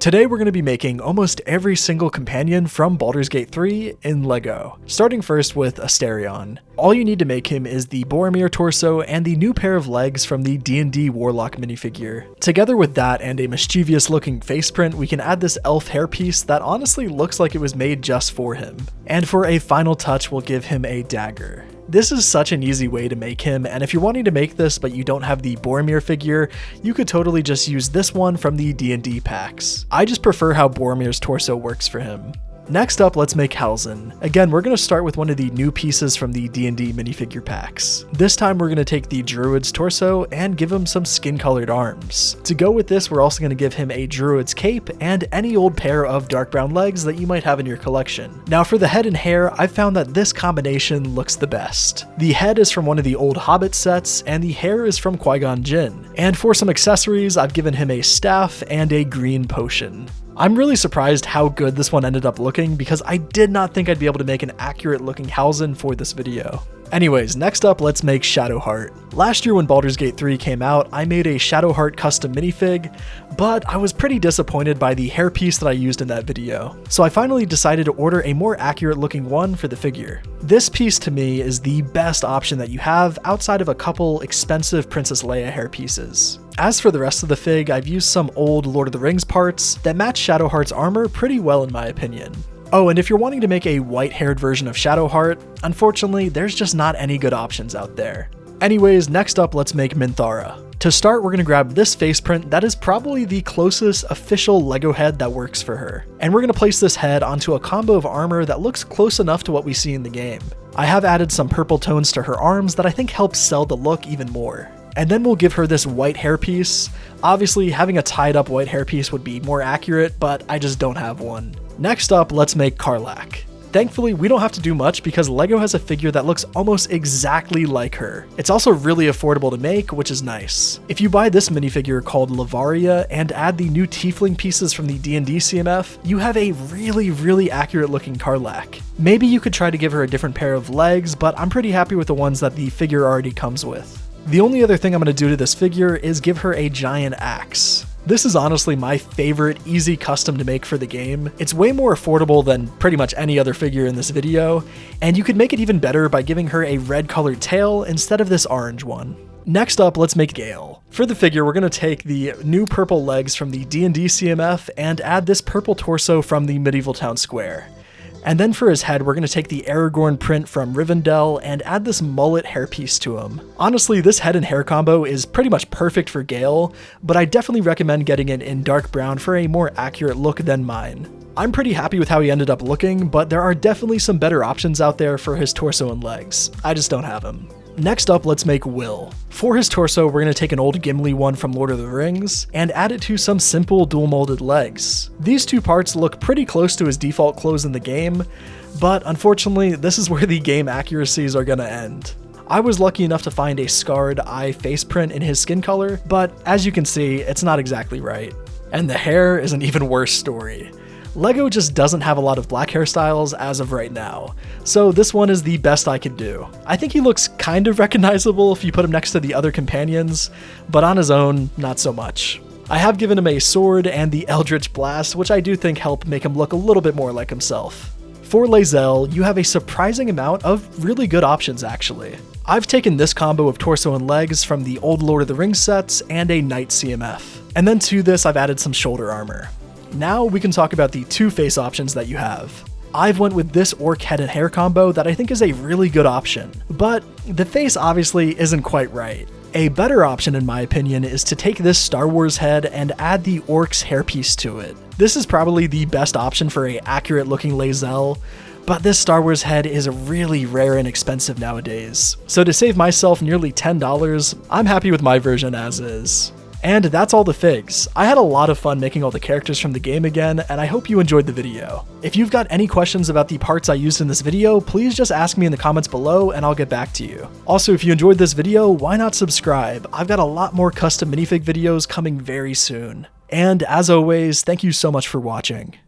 Today we're going to be making almost every single companion from Baldur's Gate 3 in LEGO, starting first with Asterion. All you need to make him is the Boromir torso and the new pair of legs from the D&D Warlock minifigure. Together with that and a mischievous looking face print, we can add this elf hairpiece that honestly looks like it was made just for him. And for a final touch, we'll give him a dagger. This is such an easy way to make him, and if you're wanting to make this but you don't have the Boromir figure, you could totally just use this one from the D&D packs. I just prefer how Boromir's torso works for him. Next up, let's make Halsin. Again, we're going to start with one of the new pieces from the D&D minifigure packs. This time we're going to take the Druid's torso and give him some skin-colored arms. To go with this, we're also going to give him a Druid's cape and any old pair of dark brown legs that you might have in your collection. Now for the head and hair, I've found that this combination looks the best. The head is from one of the old Hobbit sets, and the hair is from Qui-Gon Jinn. And for some accessories, I've given him a staff and a green potion. I'm really surprised how good this one ended up looking because I did not think I'd be able to make an accurate looking Halsin for this video. Anyways, next up, let's make Shadowheart. Last year when Baldur's Gate 3 came out, I made a Shadowheart custom minifig, but I was pretty disappointed by the hairpiece that I used in that video. So I finally decided to order a more accurate looking one for the figure. This piece to me is the best option that you have outside of a couple expensive Princess Leia hairpieces. As for the rest of the fig, I've used some old Lord of the Rings parts that match Shadowheart's armor pretty well in my opinion. Oh, and if you're wanting to make a white-haired version of Shadowheart, unfortunately, there's just not any good options out there. Anyways, next up, let's make Menara. To start, we're going to grab this face print that is probably the closest official LEGO head that works for her. And we're going to place this head onto a combo of armor that looks close enough to what we see in the game. I have added some purple tones to her arms that I think helps sell the look even more. And then we'll give her this white hairpiece. Obviously, having a tied up white hairpiece would be more accurate, but I just don't have one. Next up, let's make Carlac. Thankfully, we don't have to do much because LEGO has a figure that looks almost exactly like her. It's also really affordable to make, which is nice. If you buy this minifigure called Lavaria and add the new tiefling pieces from the D&D CMF, you have a really accurate looking Carlac. Maybe you could try to give her a different pair of legs, but I'm pretty happy with the ones that the figure already comes with. The only other thing I'm going to do to this figure is give her a giant axe. This is honestly my favorite easy custom to make for the game. It's way more affordable than pretty much any other figure in this video, and you could make it even better by giving her a red colored tail instead of this orange one. Next up, let's make Gale. For the figure, we're going to take the new purple legs from the D&D CMF and add this purple torso from the Medieval Town Square. And then for his head, we're going to take the Aragorn print from Rivendell and add this mullet hairpiece to him. Honestly, this head and hair combo is pretty much perfect for Gale, but I definitely recommend getting it in dark brown for a more accurate look than mine. I'm pretty happy with how he ended up looking, but there are definitely some better options out there for his torso and legs. I just don't have them. Next up, let's make Will. For his torso, we're going to take an old Gimli one from Lord of the Rings and add it to some simple dual molded legs. These two parts look pretty close to his default clothes in the game, but unfortunately, this is where the game accuracies are going to end. I was lucky enough to find a scarred eye face print in his skin color, but as you can see, it's not exactly right. And the hair is an even worse story. LEGO just doesn't have a lot of black hairstyles as of right now, so this one is the best I could do. I think he looks kind of recognizable if you put him next to the other companions, but on his own, not so much. I have given him a sword and the Eldritch Blast, which I do think help make him look a little bit more like himself. For Lae'zel, you have a surprising amount of really good options actually. I've taken this combo of torso and legs from the old Lord of the Rings sets and a Knight CMF. And then to this, I've added some shoulder armor. Now we can talk about the two face options that you have. I've went with this orc head and hair combo that I think is a really good option, but the face obviously isn't quite right. A better option in my opinion is to take this Star Wars head and add the orc's hairpiece to it. This is probably the best option for a accurate looking Lae'zel, but this Star Wars head is really rare and expensive nowadays. So to save myself nearly $10, I'm happy with my version as is. And that's all the figs. I had a lot of fun making all the characters from the game again, and I hope you enjoyed the video. If you've got any questions about the parts I used in this video, please just ask me in the comments below and I'll get back to you. Also, if you enjoyed this video, why not subscribe? I've got a lot more custom minifig videos coming very soon. And as always, thank you so much for watching.